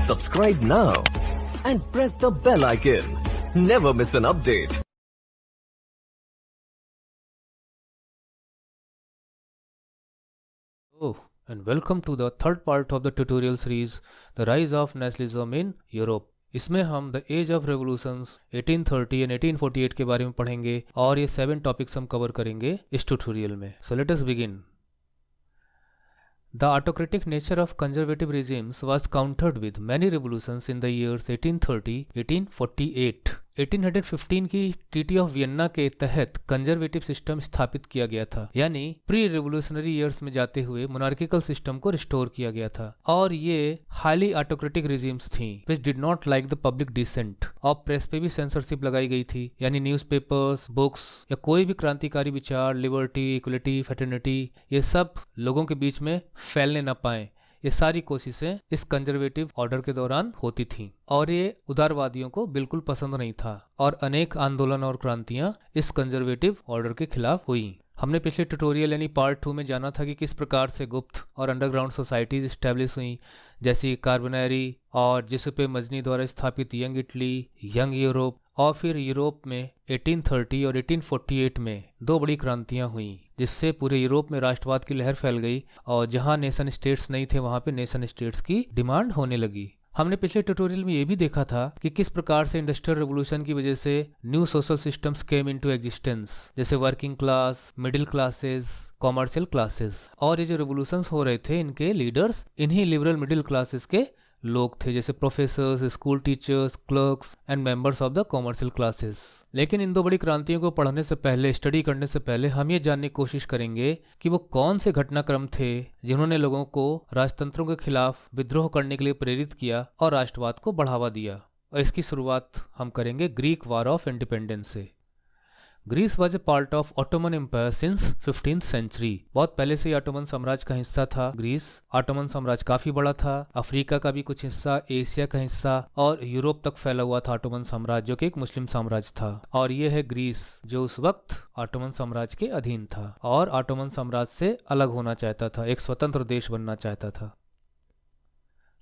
Subscribe now and press the bell icon. Never miss an update. Hello and welcome to the third part of the tutorial series, The Rise of Nationalism in Europe. इसमें हम the age of revolutions 1830 and 1848 के बारे में पढ़ेंगे और ये 7 topics हम cover करेंगे इस ट्यूटोरियल में. So let us begin. The autocratic nature of conservative regimes was countered with many revolutions in the years 1830-1848. 1815 की ट्रीटी ऑफ वियन्ना के तहत कंजर्वेटिव सिस्टम स्थापित किया गया था, यानी प्री रिवोल्यूशनरी ईयर्स में जाते हुए मोनार्किकल सिस्टम को रिस्टोर किया गया था. और ये हाईली ऑटोक्रेटिक रिजीम्स थी which did not like the public dissent. और प्रेस पे भी सेंसरशिप लगाई गई थी, यानी न्यूज़पेपर्स, बुक्स या कोई भी क्रांतिकारी विचार, लिबर्टी, इक्वलिटी, फ्रेटर्निटी, ये सब लोगों के बीच में फैलने न पाए. ये सारी कोशिशें इस कंजर्वेटिव ऑर्डर के दौरान होती थीं और ये उदारवादियों को बिल्कुल पसंद नहीं था और अनेक आंदोलन और क्रांतियां इस कंजर्वेटिव ऑर्डर के खिलाफ हुई. हमने पिछले ट्यूटोरियल यानी पार्ट 2 में जाना था कि किस प्रकार से गुप्त और अंडरग्राउंड सोसाइटीज इस्टेब्लिश हुई, जैसी कार्बोनेरी और जिसपे मजनी द्वारा स्थापित यंग इटली, यंग यूरोप, और फिर यूरोप में 1830 और 1848 में 2 बड़ी क्रांतियां हुई जिससे पूरे यूरोप में राष्ट्रवाद की लहर फैल गई और जहां नेशन स्टेट्स नहीं थे वहां पे नेशन स्टेट्स की डिमांड होने लगी. हमने पिछले ट्यूटोरियल में ये भी देखा था कि किस प्रकार से इंडस्ट्रियल रेवोल्यूशन की वजह से new social systems came into existence, जैसे working class, middle classes, commercial classes. और ये जो रेवोल्यूशंस हो रहे थे इनके लीडर्स इन्हीं लिबरल मिडिल क्लासेस के लोग थे, जैसे professors, school teachers, clerks and members of the commercial classes. लेकिन इन 2 बड़ी क्रांतियों को पढ़ने से पहले, स्टडी करने से पहले हम ये जानने की कोशिश करेंगे कि वो कौन से घटनाक्रम थे जिन्होंने लोगों को राजतंत्रों के खिलाफ विद्रोह करने के लिए प्रेरित किया और राष्ट्रवाद को बढ़ावा दिया. और इसकी शुरुआत हम करेंगे ग्रीक वार ऑफ इंडिपेंडेंस से. Greece was a part of Ottoman empire since 15th century. बहुत पहले से ही ऑटोमन साम्राज्य का हिस्सा था ग्रीस. ऑटोमन साम्राज्य काफी बड़ा था, अफ्रीका का भी कुछ हिस्सा, एशिया का हिस्सा और यूरोप तक फैला हुआ था ऑटोमन साम्राज्य, जो कि एक मुस्लिम साम्राज्य था. और ये है ग्रीस जो उस वक्त ऑटोमन साम्राज्य के अधीन था और ऑटोमन साम्राज्य से अलग होना चाहता था, एक स्वतंत्र देश बनना चाहता था.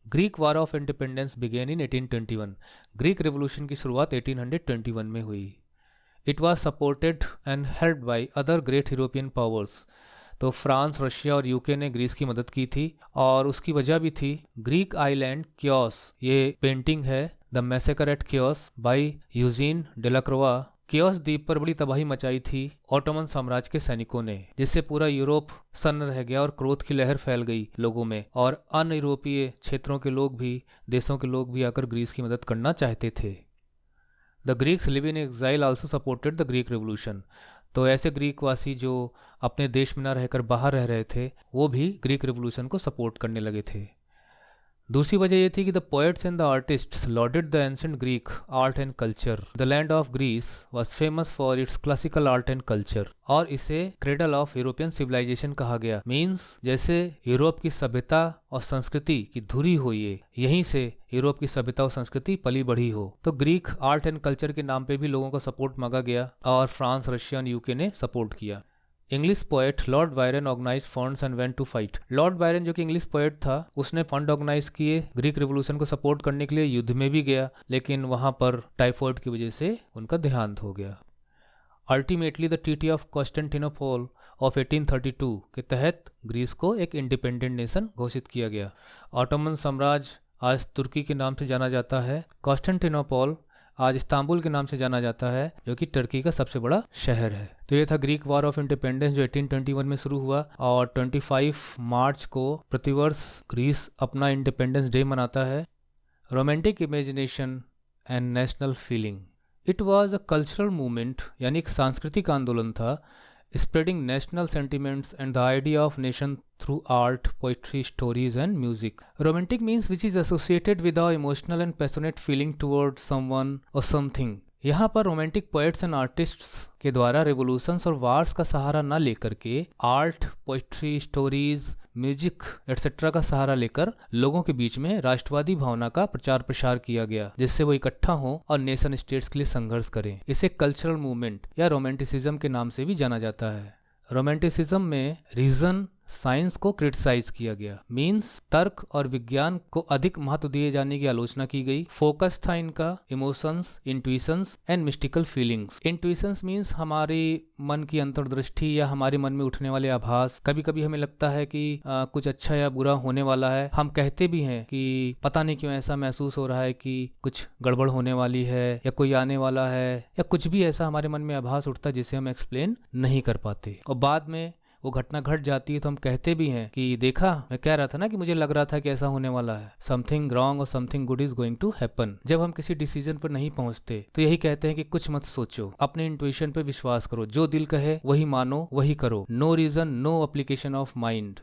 Greek war of independence began in 1821. Greek revolution की शुरुआत 1821 में हुई. It was supported and helped by other great European powers. तो फ्रांस, रशिया और यूके ने ग्रीस की मदद की थी और उसकी वजह भी थी ग्रीक आइलैंड क्योस. ये पेंटिंग है the massacre at Chios by Eugene Delacroix. Chios द्वीप पर बड़ी तबाही मचाई थी ऑटोमन साम्राज्य के सैनिकों ने, जिससे पूरा यूरोप सन्न रह गया और क्रोध की लहर फैल गई लोगों में और अन्य यूरोपीय क्षेत्रों के लोग भी, देशों के लोग भी आकर ग्रीस की मदद करना चाहते थे. The Greeks living in exile also supported the Greek Revolution. तो ऐसे ग्रीक वासी जो अपने देश में न रहकर बाहर रह रहे थे वो भी ग्रीक रेवोल्यूशन को सपोर्ट करने लगे थे. दूसरी वजह ये थी कि the poets and the artists lauded the ancient Greek art and culture. The land of Greece was famous for its classical art and culture और इसे क्रेडल ऑफ यूरोपियन सिविलाइजेशन कहा गया. मींस जैसे यूरोप की सभ्यता और संस्कृति की धुरी हो, ये यहीं से यूरोप की सभ्यता और संस्कृति पली बढ़ी हो. तो ग्रीक आर्ट एंड कल्चर के नाम पे भी लोगों का सपोर्ट मांगा गया और फ्रांस, रशिया और यूके ने सपोर्ट किया. English poet Lord Byron organise funds and went to fight. Lord Byron जो कि इंग्लिश पोएट था उसने फंड ऑर्गेनाइज किए ग्रीक रेवोल्यूशन को सपोर्ट करने के लिए, युद्ध में भी गया लेकिन वहां पर टाइफॉइड की वजह से उनका देहांत हो गया. Ultimately the treaty of Constantinople of 1832 के तहत ग्रीस को एक इंडिपेंडेंट नेशन घोषित किया गया. ऑटोमन साम्राज्य आज तुर्की के नाम से जाना जाता है. कॉन्स्टेंटिनोपल आज इस्तांबुल के नाम से जाना जाता है जो कि टर्की का सबसे बड़ा शहर है. तो ये था ग्रीक वार ऑफ इंडिपेंडेंस जो 1821 में शुरू हुआ और 25 मार्च को प्रतिवर्ष ग्रीस अपना इंडिपेंडेंस डे मनाता है. Romantic imagination and national feeling. It was a cultural movement, यानी एक सांस्कृतिक आंदोलन था, spreading national sentiments and the idea of nation through art, poetry, stories and music. Romantic means which is associated with the emotional and passionate feeling towards someone or something. यहाँ पर romantic poets and artists के द्वारा revolutions और wars का सहारा न लेकर के art, poetry, stories, music etcetera का सहारा लेकर लोगों के बीच में राष्ट्रवादी भावना का प्रचार प्रसार किया गया, जिससे वो इकट्ठा हों और नेशन स्टेट्स के लिए संघर्ष करें. इसे कल्चरल मूवमेंट या रोमांटिसिज्म के नाम से भी जाना जाता है. रोमांटिसिज्म में रीजन, साइंस को क्रिटिसाइज किया गया। मींस तर्क और विज्ञान को अधिक महत्व दिए जाने की आलोचना की गई। फोकस था इनका emotions, intuitions and mystical feelings. Intuitions means हमारी मन की अंतर्दृष्टि या हमारे मन में उठने वाले आभास। कभी कभी हमें लगता है कि कुछ अच्छा या बुरा होने वाला है। हम कहते भी हैं कि पता नहीं क्यों ऐसा महसूस हो रहा है कि कुछ गड़बड़ होने वाली है या कोई आने वाला है, या कुछ भी ऐसा हमारे मन में आभास उठता है जिसे हम एक्सप्लेन नहीं कर पाते। और बाद में वो घटना घट जाती है तो हम कहते भी हैं कि देखा, मैं कह रहा था ना कि मुझे लग रहा था कि ऐसा होने वाला है। समथिंग रॉन्ग और something good is going to happen. जब हम किसी डिसीजन पर नहीं पहुंचते तो यही कहते हैं कि कुछ मत सोचो, अपने इंट्यूशन पे विश्वास करो, जो दिल कहे वही मानो, वही करो। No reason, no application of mind.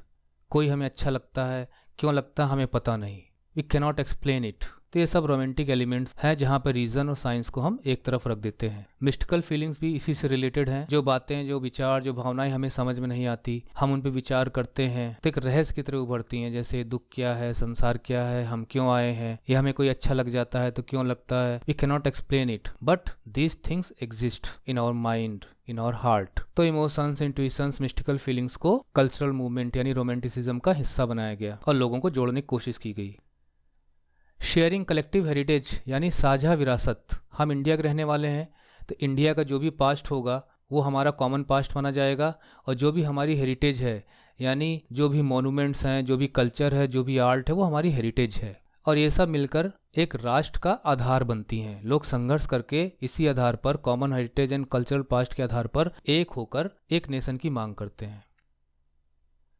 कोई हमें अच्छा लगता है, क्यों लगता हमें पता नहीं, वी कैनॉट एक्सप्लेन इट। तो ये सब रोमांटिक एलिमेंट्स हैं जहाँ पर रीजन और साइंस को हम एक तरफ रख देते हैं। मिस्टिकल फीलिंग्स भी इसी से रिलेटेड हैं। जो बातें, जो विचार, जो भावनाएं हमें समझ में नहीं आती, हम उन पर विचार करते हैं तो एक रहस्य की तरह उभरती हैं। जैसे दुख क्या है, संसार क्या है, हम क्यों आए हैं, या हमें कोई अच्छा लग जाता है तो क्यों लगता है। We can not explain it but these things exist in our mind, in our heart. तो इमोशंस, इंट्यूशंस, मिस्टिकल फीलिंग्स को कल्चरल मूवमेंट यानी रोमांटिसिज्म का हिस्सा बनाया गया और लोगों को जोड़ने की कोशिश की गई। शेयरिंग कलेक्टिव हेरिटेज यानी साझा विरासत। हम इंडिया के रहने वाले हैं तो इंडिया का जो भी पास्ट होगा वो हमारा कॉमन पास्ट माना जाएगा, और जो भी हमारी हेरिटेज है यानी जो भी मॉन्यूमेंट्स हैं, जो भी कल्चर है, जो भी आर्ट है, वो हमारी हेरिटेज है। और ये सब मिलकर एक राष्ट्र का आधार बनती हैं। लोग संघर्ष करके इसी आधार पर, common heritage and cultural past के आधार पर एक होकर एक नेशन की मांग करते हैं।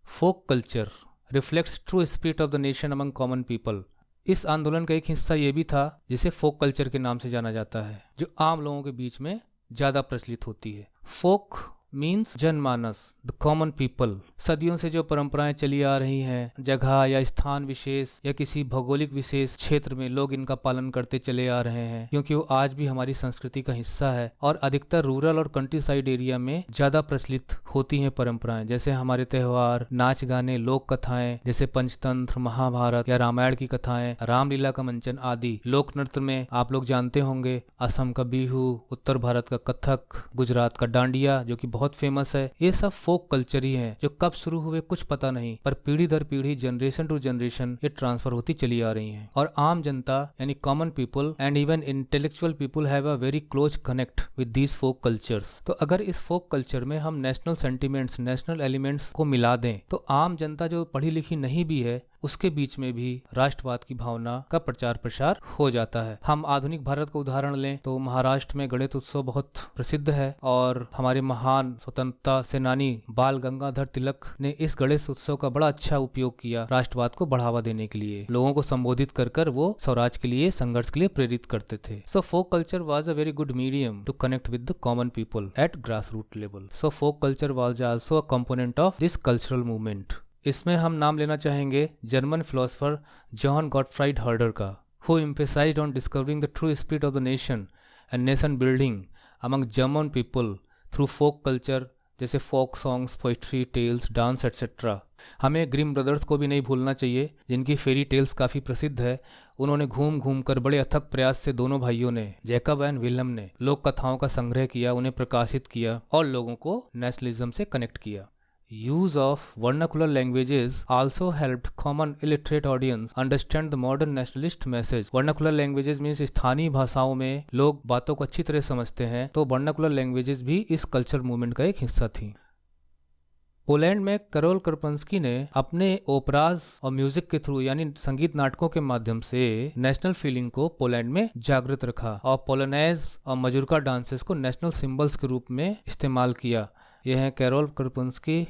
Folk culture reflects true spirit of the nation among common people. इस आंदोलन का एक हिस्सा ये भी था जिसे फोक कल्चर के नाम से जाना जाता है, जो आम लोगों के बीच में ज़्यादा प्रचलित होती है। फोक मीन्स जनमानस, द कॉमन पीपल। सदियों से जो परंपराएं चली आ रही हैं, जगह या स्थान विशेष या किसी भौगोलिक विशेष क्षेत्र में लोग इनका पालन करते चले आ रहे हैं, क्योंकि वो आज भी हमारी संस्कृति का हिस्सा है। और अधिकतर रूरल और कंट्री साइड एरिया में ज़्यादा प्रचलित होती हैं परंपराएं, जैसे हमारे त्यौहार, नाच गाने, लोक कथाएं जैसे पंचतंत्र, महाभारत या रामायण की कथाएं, रामलीला का मंचन आदि। लोक नृत्य में आप लोग जानते होंगे असम का बिहू, उत्तर भारत का कथक, गुजरात का डांडिया जो कि बहुत फेमस है। ये सब फोक कल्चर ही हैं जो कब शुरू हुए कुछ पता नहीं, पर पीढ़ी दर पीढ़ी, जनरेशन टू जनरेशन ये ट्रांसफर होती चली आ रही हैं। और आम जनता यानी common people and even intellectual people have a very close connect with these folk cultures. तो अगर इस फोक कल्चर में हम नेशनल सेंटिमेंट्स, नेशनल एलिमेंट्स को मिला दें तो आम जनता जो पढ़ी लिखी नहीं भी है उसके बीच में भी राष्ट्रवाद की भावना का प्रचार प्रसार हो जाता है। हम आधुनिक भारत का उदाहरण लें तो महाराष्ट्र में गणेश उत्सव बहुत प्रसिद्ध है, और हमारे महान स्वतंत्रता सेनानी बाल गंगाधर तिलक ने इस गणेश उत्सव का बड़ा अच्छा उपयोग किया राष्ट्रवाद को बढ़ावा देने के लिए। लोगों को संबोधित कर कर वो स्वराज के लिए, संघर्ष के लिए प्रेरित करते थे। So folk culture was a very good medium to connect with the common people at grass root level. So folk culture was also a component of this cultural movement. इसमें हम नाम लेना चाहेंगे German philosopher John Gottfried Herder का, who emphasized on discovering the true spirit of the nation and nation building among German people through folk culture जैसे folk songs, poetry, tales, dance etcetera. हमें Grimm brothers को भी नहीं भूलना चाहिए जिनकी fairy tales काफ़ी प्रसिद्ध है। उन्होंने घूम घूम कर बड़े अथक प्रयास से दोनों भाइयों ने, जैकब एंड विल्हम ने, लोक कथाओं का संग्रह किया, उन्हें प्रकाशित किया और लोगों को नेशनलिज्म से कनेक्ट किया। Use of vernacular languages also helped common illiterate audience understand the modern nationalist message. Vernacular languages means स्थानीय भाषाओं में लोग बातों को अच्छी तरह समझते हैं, तो vernacular languages भी इस कल्चर मूवमेंट का एक हिस्सा थी। पोलैंड में करोल कर्पंस्की ने अपने ओपराज और म्यूजिक के थ्रू यानी संगीत नाटकों के माध्यम से नेशनल फीलिंग को पोलैंड में जागृत रखा और पोलोनेज और मजूरका डांसेस को नेशनल सिंबल्स के रूप में इस्तेमाल किया। यह है carol कर्पंस्की।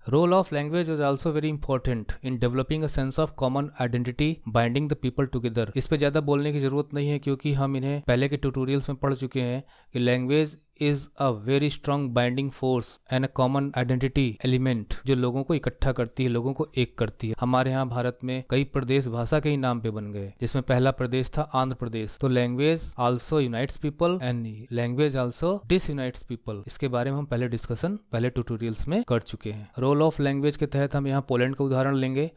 Role of language is also very important in developing a sense of common identity, binding the people together. इस पे ज़्यादा बोलने की ज़रूरत नहीं है क्योंकि हम इन्हें पहले के ट्यूटोरियल्स में पढ़ चुके हैं कि language is a very strong binding force and a common identity element जो लोगों को इकट्ठा करती है, लोगों को एक करती है। हमारे यहाँ भारत में कई प्रदेश भाषा के ही नाम पे बन गए, जिसमें पहला प्रदेश था आंध्र प्रदेश। तो language also unites people and language also disunites people. इसके बारे में हम पहले डिस्कशन पहले ट्यूटोरियल्स में कर चुके हैं। रोल ऑफ लैंग्वेज के तहत हम यहाँ पोलैंड का उदाहरण लेंगे।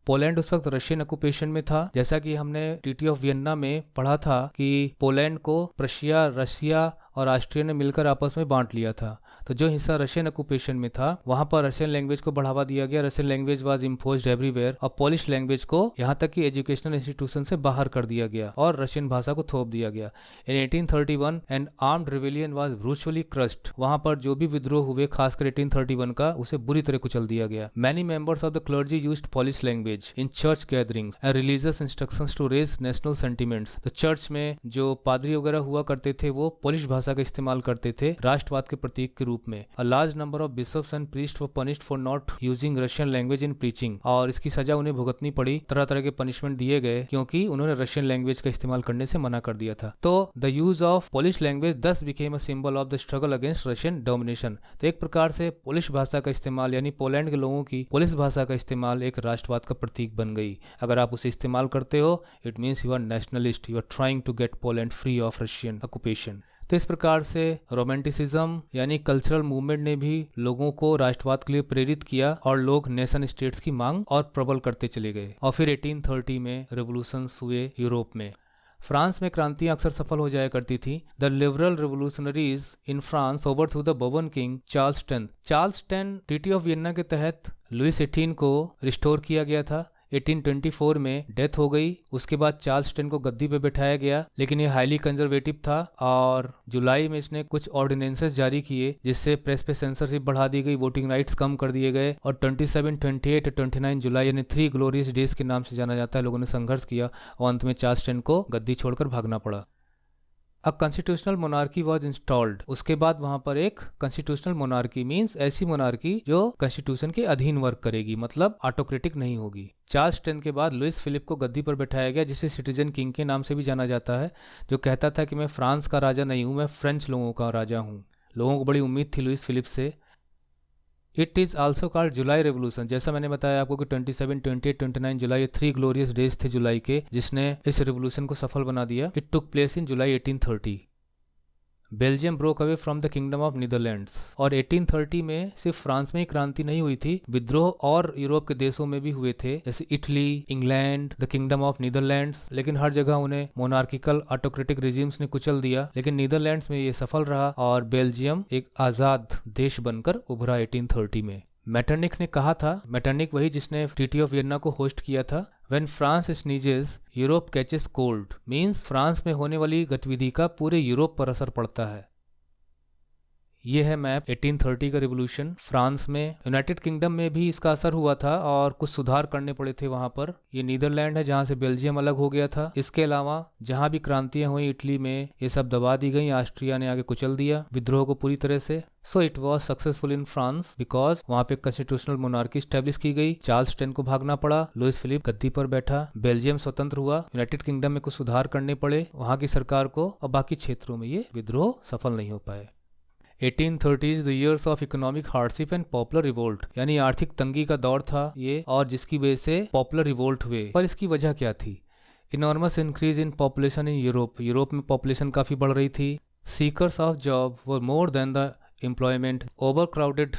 पोलैंड उस वक्त रशियन ऑक्यूपेशन में था। जैसा कि हमने ट्रीटी ऑफ वियन्ना में पढ़ा था कि पोलैंड को प्रशिया, रशिया और ऑस्ट्रिया ने मिलकर आपस में बांट लिया था। तो जो हिस्सा रशियन ऑक्यूपेशन में था वहां पर रशियन लैंग्वेज को बढ़ावा दिया गया। Russian language was imposed everywhere और पोलिश लैंग्वेज को यहाँ तक कि एजुकेशनल इंस्टीट्यूशन से बाहर कर दिया गया और रशियन भाषा को थोप दिया गया। In 1831 an armed rebellion was brutally crushed. वहां पर जो भी विद्रोह हुए खासकर 1831 का, उसे बुरी तरह कुचल दिया गया। Many members of the clergy used Polish language in church gatherings and religious instructions to raise national sentiments. तो चर्च में जो पादरी वगैरह हुआ करते थे वो पोलिश भाषा का इस्तेमाल करते थे राष्ट्रवाद के प्रतीक के रूप में। A large number of bishops and priest were punished for not using Russian language in preaching. और इसकी सजा उन्हें भुगतनी पड़ी, तरह तरह के पनिशमेंट दिए गए क्योंकि उन्होंने रशियन लैंग्वेज का इस्तेमाल करने से मना कर दिया था। तो the use of Polish language thus became a symbol of the struggle against Russian domination. तो एक प्रकार से पोलिश भाषा का इस्तेमाल यानी पोलैंड के लोगों की पोलिश भाषा का इस्तेमाल एक राष्ट्रवाद का प्रतीक बन गई। अगर आप उसे इस्तेमाल करते हो, it means you are nationalist, you are trying to get Poland free of Russian occupation. तो इस प्रकार से रोमांटिसिज्म यानी कल्चरल मूवमेंट ने भी लोगों को राष्ट्रवाद के लिए प्रेरित किया और लोग नेशन स्टेट्स की मांग और प्रबल करते चले गए। और फिर 1830 में रेवोल्यूशंस हुए यूरोप में। फ्रांस में क्रांतियां अक्सर सफल हो जाया करती थी। The liberal revolutionaries in France overthrew the Bourbon king Charles 10। Charles 10 treaty of Vienna के तहत लुइस 18 को रिस्टोर किया गया था। 1824 में डेथ हो गई। उसके बाद चार्ल्स 10 को गद्दी पे बैठाया गया, लेकिन ये हाईली कंजर्वेटिव था और जुलाई में इसने कुछ ऑर्डिनेंसेस जारी किए जिससे प्रेस पे सेंसरशिप बढ़ा दी गई, वोटिंग राइट्स कम कर दिए गए और 27, 28 और 29 जुलाई यानी 3 ग्लोरियस डेज के नाम से जाना जाता है। लोगों ने संघर्ष किया और अंत में चार्ल्स 10 को गद्दी छोड़कर भागना पड़ा। A constitutional monarchy was installed. उसके बाद वहां पर एक कॉन्स्टिट्यूशनल मोनार्की मींस ऐसी मोनार्की जो कॉन्स्टिट्यूशन के अधीन वर्क करेगी, मतलब ऑटोक्रेटिक नहीं होगी। चार्ल्स 10 के बाद लुइस फिलिप को गद्दी पर बैठाया गया, जिसे सिटीजन किंग के नाम से भी जाना जाता है, जो कहता था कि मैं फ्रांस का राजा नहीं हूं, मैं फ्रेंच लोगों का राजा हूं। लोगों को बड़ी उम्मीद थी लुइस फिलिप से। It is also called July revolution. जैसा मैंने बताया आपको कि 27, 28, 29 जुलाई ये 3 ग्लोरियस डेज थे जुलाई के, जिसने इस रेवोल्यूशन को सफल बना दिया। It took place in July 1830। Belgium broke away from the kingdom of Netherlands. और 1830 में सिर्फ फ्रांस में ही क्रांति नहीं हुई थी, विद्रोह और यूरोप के देशों में भी हुए थे, जैसे Italy, England, the kingdom of Netherlands. लेकिन हर जगह उन्हें मोनार्किकल ऑटोक्रेटिक रिजिम्स ने कुचल दिया, लेकिन नीदरलैंड्स में ये सफल रहा और बेल्जियम एक आज़ाद देश बनकर उभरा 1830 में। मेटरनिक ने कहा था, मेटरनिक वही जिसने ट्रीटी ऑफ वियना को होस्ट किया था, When France sneezes, Europe catches cold, means France में होने वाली गतिविधि का पूरे यूरोप पर असर पड़ता है। ये है मैप 1830 का रिवोल्यूशन। फ्रांस में, यूनाइटेड किंगडम में भी इसका असर हुआ था और कुछ सुधार करने पड़े थे वहां पर। ये नीदरलैंड है जहां से बेल्जियम अलग हो गया था। इसके अलावा जहां भी क्रांतियां हुई इटली में, ये सब दबा दी गई। ऑस्ट्रिया ने आगे कुचल दिया विद्रोह को पूरी तरह से। So it was successful in France because वहां पे कॉन्स्टिट्यूशनल मोनार्की स्टैब्लिश की गई। चार्ल्स 10 को भागना पड़ा, लुइस फिलिप गद्दी पर बैठा, बेल्जियम स्वतंत्र हुआ, यूनाइटेड किंगडम में कुछ सुधार करने पड़े वहां की सरकार को, और बाकी क्षेत्रों में ये विद्रोह सफल नहीं हो पाए। 1830s the years of economic hardship and popular revolt, यानी आर्थिक तंगी का दौर था ये, और जिसकी वजह से पॉपुलर रिवोल्ट हुए। पर इसकी वजह क्या थी? Enormous increase in population in Europe. Europe में पॉपुलेशन काफी बढ़ रही थी। Seekers of job were more than the employment. Over crowded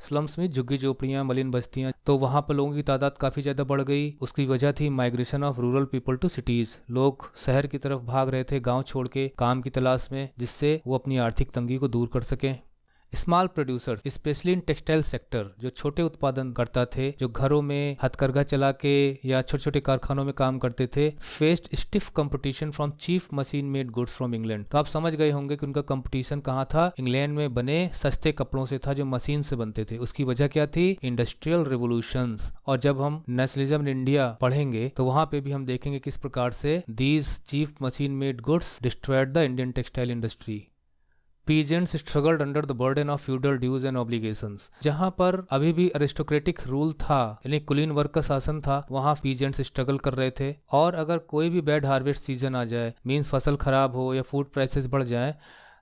slums में झुग्गी झोपड़ियाँ, मलिन बस्तियाँ, तो वहाँ पर लोगों की तादाद काफ़ी ज़्यादा बढ़ गई। उसकी वजह थी migration of rural people to cities. लोग शहर की तरफ भाग रहे थे गांव छोड़ के काम की तलाश में, जिससे वो अपनी आर्थिक तंगी को दूर कर सकें। Small producers specially in textile sector, जो छोटे उत्पादन करता थे, जो घरों में हथकरघा चला के या छोटे छोटे कारखानों में काम करते थे, faced stiff competition from chief machine made goods from England. तो आप समझ गए होंगे कि उनका कंपटीशन कहाँ था? इंग्लैंड में बने सस्ते कपड़ों से था जो मशीन से बनते थे। उसकी वजह क्या थी? Industrial revolutions. और जब हम नेशनलिज्म इन इंडिया पढ़ेंगे तो वहां पे भी हम देखेंगे किस प्रकार से these chief machine made goods destroyed the Indian textile industry. Peasants struggled under the burden of feudal dues and obligations। जहां पर अभी भी अरिस्टोक्रेटिक रूल था, यानी कुलीन वर्ग का शासन था, वहां पीजेंट्स स्ट्रगल कर रहे थे। और अगर कोई भी बैड हार्वेस्ट सीजन आ जाए, मींस फसल खराब हो या फूड प्राइसेस बढ़ जाए,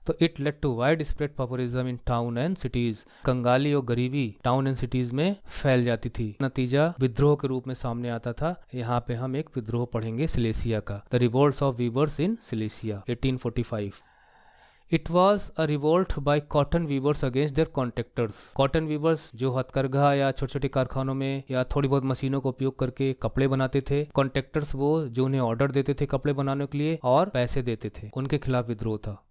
तो it led to widespread populism in town and cities. कंगाली और गरीबी टाउन एंड सिटीज में फैल जाती थी। नतीजा विद्रोह के रूप में सामने आता था। यहाँ पे हम एक विद्रोह पढ़ेंगे सिलेसिया का, the revolts of weavers in Silesia 1845। It was a revolt by cotton weavers against their contractors. Cotton weavers जो हथकरघा या छोटे छोटे कारखानों में या थोड़ी बहुत मशीनों का उपयोग करके कपड़े बनाते थे। कॉन्ट्रैक्टर्स वो जो उन्हें ऑर्डर देते थे कपड़े बनाने के लिए और पैसे देते थे, उनके खिलाफ विद्रोह था।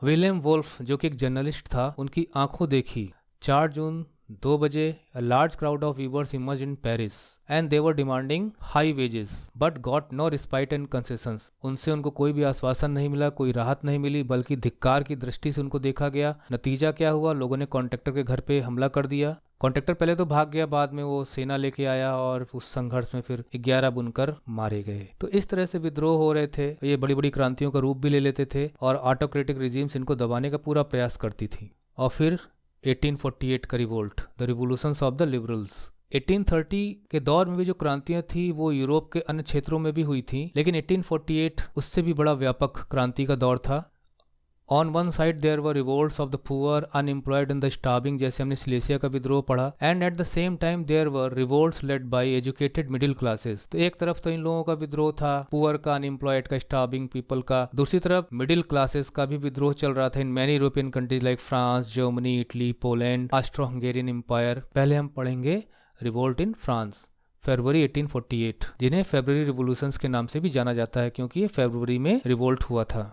विलियम वोल्फ जो कि एक जर्नलिस्ट था, उनकी आंखों देखी 4 जून 2 बजे a large crowd of weavers emerged in Paris and they were demanding high wages but got no respite and concessions। उनसे उनको कोई भी आश्वासन नहीं मिला, कोई राहत नहीं मिली, बल्कि धिक्कार की दृष्टि से उनको देखा गया। नतीजा क्या हुआ? लोगों ने कॉन्ट्रैक्टर के घर पे हमला कर दिया। कॉन्ट्रैक्टर पहले तो भाग गया, बाद में वो सेना लेके आया और उस संघर्ष में फिर 11 बुनकर मारे गए। तो इस तरह से विद्रोह हो रहे थे। ये बड़ी बड़ी क्रांतियों का रूप भी ले लेते थे और ऑटोक्रेटिक रिजीम्स इनको दबाने का पूरा प्रयास करती थी। और फिर 1848 का revolt, the revolutions of the liberals. 1830 के दौर में भी जो क्रांतियां थी वो यूरोप के अन्य क्षेत्रों में भी हुई थी, लेकिन 1848 उससे भी बड़ा व्यापक क्रांति का दौर था। On one side there were revolts of the poor, unemployed and the starving, जैसे हमने सिलेसिया का विद्रोह पढ़ा। And at the same time there were revolts led by educated middle classes. तो एक तरफ तो इन लोगों का विद्रोह था, पुअर का, अनएम्प्लॉयड का, स्टार्विंग पीपल का। दूसरी तरफ मिडिल क्लासेस का भी विद्रोह चल रहा था in many European countries like France, Germany, Italy, Poland, Austro Hungarian empire. पहले हम पढ़ेंगे रिवोल्ट इन फ्रांस, फरवरी 1848, जिन्हें फेब्रुअरी रिवोल्यूशंस के नाम से भी जाना जाता है क्योंकि ये फरवरी में रिवोल्ट हुआ था।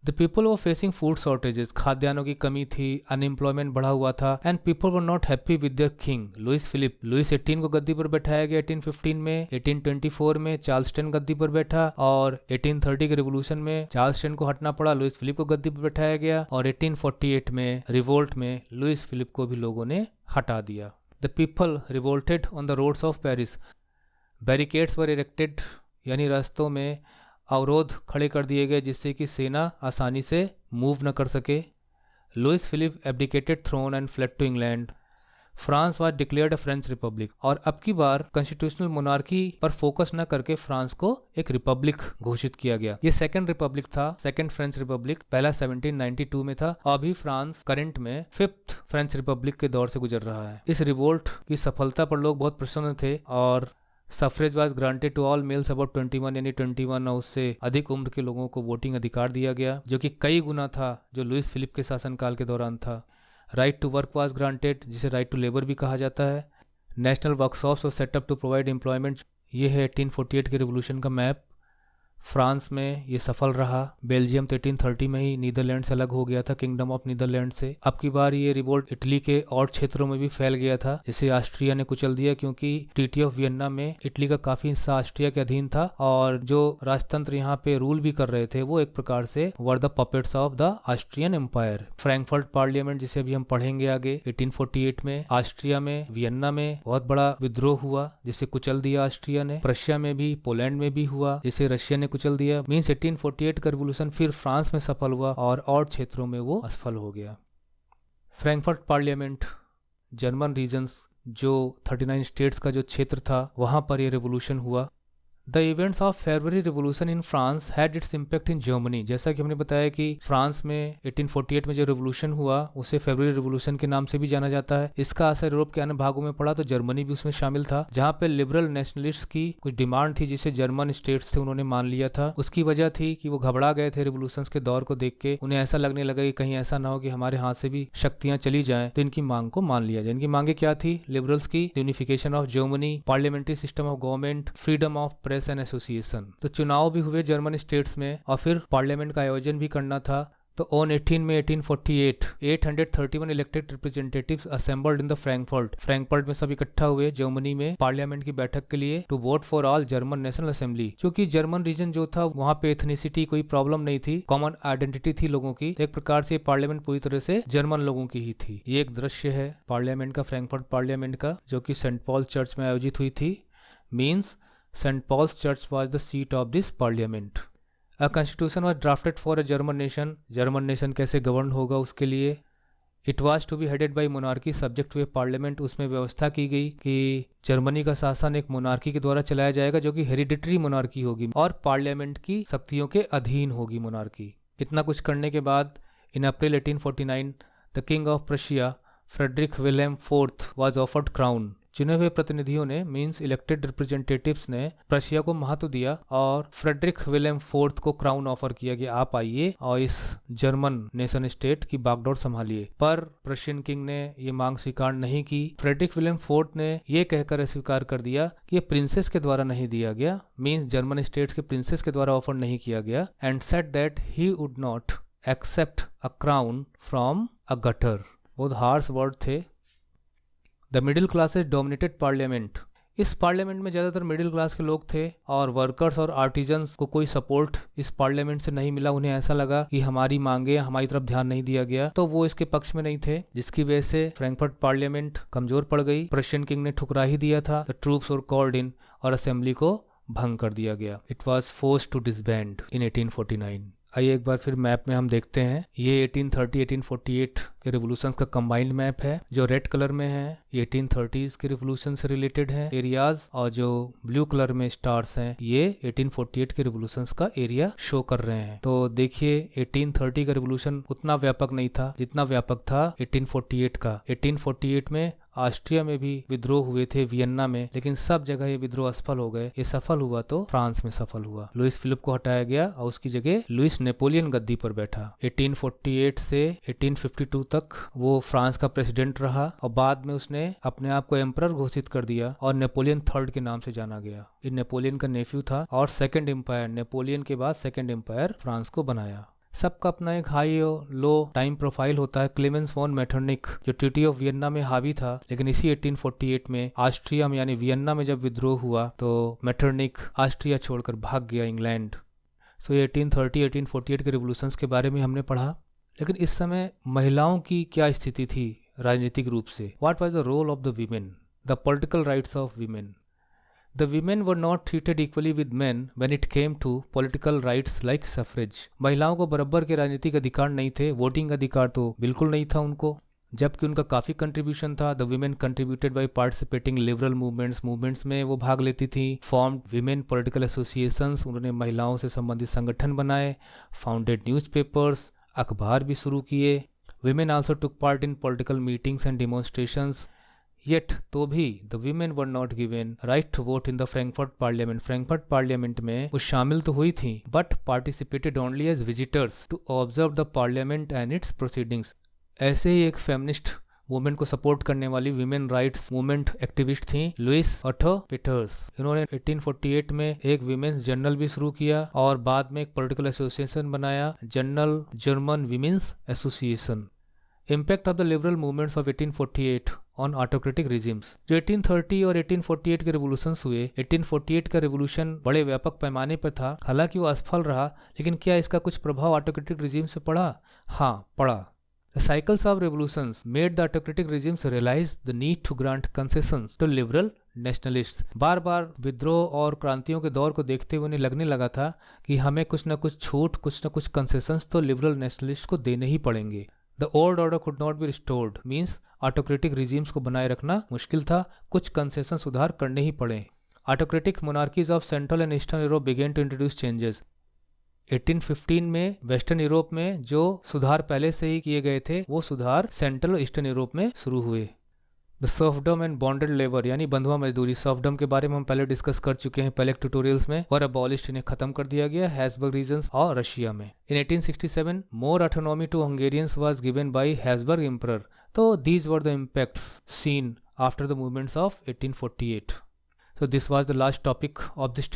The people were facing food shortages, खाद्यान्नों की कमी थी, अनएम्प्लॉयमेंट बढ़ा हुआ था। And people were not happy with their king Louis Philippe. Louis 18 को गद्दी पर बैठाया गया 1815 में। 1824 में चार्ल्स 10 गद्दी पर बैठा और 1830 के रिवोल्यूशन में चार्ल्स 10 को हटना पड़ा, लुइस फिलिप को गद्दी पर बैठाया गया। और 1848 में रिवोल्ट में लुइस फिलिप को भी लोगों ने हटा दिया। The people revolted on the roads of Paris. Barricades were erected, यानी रास्तों में अवरोध खड़े कर दिए गए जिससे कि सेना आसानी से मूव न कर सके। Louis Philippe abdicated throne and fled to England. France was declared a French republic. और अब की बार कॉन्स्टिट्यूशनल मोनार्की पर फोकस न करके फ्रांस को एक रिपब्लिक घोषित किया गया। ये सेकंड रिपब्लिक था, सेकंड फ्रेंच रिपब्लिक। पहला 1792 में था। अभी फ्रांस करंट में 5th फ्रेंच रिपब्लिक के दौर से गुजर रहा है। इस रिवोल्ट की सफलता पर लोग बहुत प्रसन्न थे और suffrage was granted to all males about 21, यानी 21 और उससे अधिक उम्र के लोगों को वोटिंग अधिकार दिया गया, जो कि कई गुना था जो लुइस फिलिप के शासनकाल के दौरान था। Right to work was granted, जिसे राइट टू लेबर भी कहा जाता है। National workshops were set up to provide employment. ये है 1848 के रिवोल्यूशन का मैप। फ्रांस में ये सफल रहा। बेल्जियम तो 1830 में ही नीदरलैंड से अलग हो गया था, किंगडम ऑफ नीदरलैंड से। अब की बार ये रिवोल्ट इटली के और क्षेत्रों में भी फैल गया था, जिसे ऑस्ट्रिया ने कुचल दिया क्योंकि ट्रीटी ऑफ वियन्ना में इटली का काफी हिस्सा ऑस्ट्रिया के अधीन था और जो राजतंत्र यहाँ पे रूल भी कर रहे थे वो एक प्रकार से were the puppets of the Austrian empire. Frankfurt parliament, जिसे अभी हम पढ़ेंगे आगे, 1848 में ऑस्ट्रिया में वियन्ना में बहुत बड़ा विद्रोह हुआ जिसे कुचल दिया ऑस्ट्रिया ने। प्रशिया में भी, पोलैंड में भी हुआ जिसे रशिया ने कुचल दिया। मींस 1848 का रिवोल्यूशन फिर फ्रांस में सफल हुआ और क्षेत्रों में वो असफल हो गया। फ्रैंकफर्ट पार्लियामेंट, जर्मन रीजन्स, जो 39 स्टेट्स का जो क्षेत्र था वहां पर यह रिवोल्यूशन हुआ। The events of February revolution in France had its impact in Germany. जैसा कि हमने बताया कि फ्रांस में 1848 में जो रिवोल्यूशन हुआ उसे फरवरी रिवोल्यूशन के नाम से भी जाना जाता है। इसका असर यूरोप के अन्य भागों में पड़ा, तो जर्मनी भी उसमें शामिल था, जहां पे लिबरल नेशनलिस्ट की कुछ डिमांड थी जिसे जर्मन स्टेट्स थे उन्होंने मान लिया था। उसकी वजह थी कि वो घबरा गए थे रिवोल्यूशन के दौर को देख के। उन्हें ऐसा लगने लगा कि कहीं ऐसा ना हो कि हमारे हाथ से भी शक्तियां चली जाएं, तो इनकी मांग को मान लिया जाए। इनकी मांगे क्या थी? लिबरल्स की unification of Germany, parliamentary system of government, freedom of press and association. तो चुनाव भी हुए जर्मन स्टेट्स में और फिर पार्लियामेंट का आयोजन भी करना था। तो on 18 May 1848 831 elected representatives assembled in the Frankfurt में सब इकट्ठा हुए जर्मनी में पार्लियामेंट की बैठक के लिए to vote for all German national assembly. क्योंकि जर्मन रीजन जो था वहां पे एथनिसिटी कोई प्रॉब्लम नहीं थी, कॉमन आइडेंटिटी थी लोगों की। एक प्रकार से पार्लियामेंट पूरी तरह से जर्मन लोगों की ही थी। ये एक दृश्य है पार्लियामेंट का, फ्रैंकफर्ट पार्लियामेंट का, जो कि सेंट पॉल चर्च में आयोजित हुई थी। Means St. Paul's Church was the seat of this parliament. A constitution was drafted for a German nation. German nation कैसे गवर्न होगा उसके लिए। It was to be headed by monarchy subject to a parliament. उसमें व्यवस्था की गई कि Germany का शासन एक मोनार्की के द्वारा चलाया जाएगा जो कि हेरिडिटरी मोनार्की होगी और पार्लियामेंट की शक्तियों के अधीन होगी मोनार्की। इतना कुछ करने के बाद in April 1849 the king of Prussia Frederick William fourth was offered crown. चुने हुए प्रतिनिधियों ने, मींस इलेक्टेड रिप्रेजेंटेटिव्स ने, प्रशिया को महत्व दिया और फ्रेडरिक विलियम फोर्थ को क्राउन ऑफर किया कि आप आइए और इस जर्मन नेशन स्टेट की बागडोर संभालिए। पर प्रशियन किंग ने ये मांग स्वीकार नहीं की। फ्रेडरिक विलियम फोर्थ ने ये कहकर स्वीकार कर दिया कि ये प्रिंसेस के द्वारा नहीं दिया गया, मींस जर्मन स्टेट्स के प्रिंसेस के द्वारा ऑफर नहीं किया गया, and said that he would not accept a crown from a gutter. बहुत हार्श वर्ड थे। The middle classes dominated parliament. इस पार्लियामेंट में ज़्यादातर मिडिल क्लास के लोग थे और वर्कर्स और आर्टिजन्स को कोई सपोर्ट इस पार्लियामेंट से नहीं मिला। उन्हें ऐसा लगा कि हमारी मांगे हमारी तरफ ध्यान नहीं दिया गया, तो वो इसके पक्ष में नहीं थे, जिसकी वजह से फ्रैंकफर्ट पार्लियामेंट कमजोर पड़ गई। प्रशियन किंग ने ठुकरा ही दिया था। The troops were called in और असेंबली को भंग कर दिया गया। It was forced to disband in 1849। आइए एक बार फिर मैप में हम देखते हैं। ये 1830-1848 के रिवोल्यूशंस का कंबाइंड मैप है। जो रेड कलर में है ये 1830s के रिवोल्यूशन से रिलेटेड है एरियाज, और जो ब्लू कलर में स्टार्स हैं ये 1848 के रिवोल्यूशंस का एरिया शो कर रहे हैं। तो देखिए 1830 का रिवोल्यूशन उतना व्यापक नहीं था जितना व्यापक था 1848 का। 1848 में ऑस्ट्रिया में भी विद्रोह हुए थे, वियन्ना में, लेकिन सब जगह ये विद्रोह असफल हो गए। ये सफल हुआ तो फ्रांस में सफल हुआ। लुइस फिलिप को हटाया गया और उसकी जगह लुइस नेपोलियन गद्दी पर बैठा। 1848 से 1852 तक वो फ्रांस का प्रेसिडेंट रहा और बाद में उसने अपने आप को एम्परर घोषित कर दिया और नेपोलियन थर्ड के नाम से जाना गया। ये नेपोलियन का नेफ्यू था और सेकेंड एम्पायर, नेपोलियन के बाद सेकेंड एम्पायर फ्रांस को बनाया। सबका अपना एक हाई और लो टाइम प्रोफाइल होता है। क्लेमेंस वॉन मेटरनिक जो ट्रीटी ऑफ वियन्ना में हावी था, लेकिन इसी 1848 में ऑस्ट्रिया में यानी वियन्ना में जब विद्रोह हुआ तो मेटरनिक ऑस्ट्रिया छोड़कर भाग गया इंग्लैंड। सो ये 1830-1848 के रिवोल्यूशंस के बारे में हमने पढ़ा। लेकिन इस समय महिलाओं की क्या स्थिति थी राजनीतिक रूप से? What was the role of the women, the political rights of women? The women were not treated equally with men when it came to political rights like suffrage. महिलाओं को बराबर के राजनीतिक अधिकार नहीं थे, वोटिंग अधिकार तो बिल्कुल नहीं था उनको, जबकि उनका काफ़ी कंट्रीब्यूशन था। The women contributed by participating liberal movements में वो भाग लेती थी। फॉर्म्ड वीमेन पॉलिटिकल एसोसिएशंस, उन्होंने महिलाओं से संबंधित संगठन बनाए। फाउंडेड न्यूज़पेपर्स, अखबार भी शुरू किए। Women also took part in political meetings and demonstrations. Yet तो भी the women were not given right to vote in the Frankfurt parliament. Frankfurt parliament में वो शामिल तो हुई थी but participated only as visitors to observe the parliament and its proceedings. ऐसे ही एक फेमिनिस्ट वुमेन को सपोर्ट करने वाली विमेन राइट्स मूवमेंट एक्टिविस्ट थी लुइस ऑटो पीटर्स। इन्होंने 1848 में एक विमेन्स जर्नल भी शुरू किया और बाद में एक पॉलिटिकल एसोसिएशन बनाया, general German women's association. Impact of the liberal movements of 1848 on autocratic regimes. जो 1830 और 1848 के रिवोल्यूशंस हुए, 1848 का रिवोल्यूशन बड़े व्यापक पैमाने पर था, हालांकि वो असफल रहा, लेकिन क्या इसका कुछ प्रभाव ऑटोक्रेटिक रिजिम से पड़ा? हाँ, पड़ा। The cycles of revolutions made the autocratic regimes realize the need to grant concessions to liberal nationalists. बार बार विद्रोह और क्रांतियों के दौर को देखते हुए उन्हें लगने लगा था कि हमें कुछ न कुछ छूट, कुछ न कुछ कंसेशंस तो लिबरल नेशनलिस्ट को देने ही पड़ेंगे। The old order could not be restored means autocratic regimes को बनाए रखना मुश्किल था, कुछ कंसेशन सुधार करने ही पड़े। Autocratic monarchies of central and eastern Europe began to introduce changes. 1815 में वेस्टर्न यूरोप में जो सुधार पहले से ही किए गए थे वो सुधार सेंट्रल और ईस्टर्न यूरोप में शुरू हुए। The serfdom and bonded labour यानी बंधुआ मजदूरी। सर्फडम के बारे में हम पहले डिस्कस कर चुके हैं पहले ट्यूटोरियल्स में, और अबॉलिश्ड, इन्हें खत्म कर दिया गया हैब्सबर्ग रीजन्स और रशिया में। In 1867 more autonomy to Hungarians was given by Habsburg emperor. So these were the impacts seen after the movements of 1848. So this was the last topic of this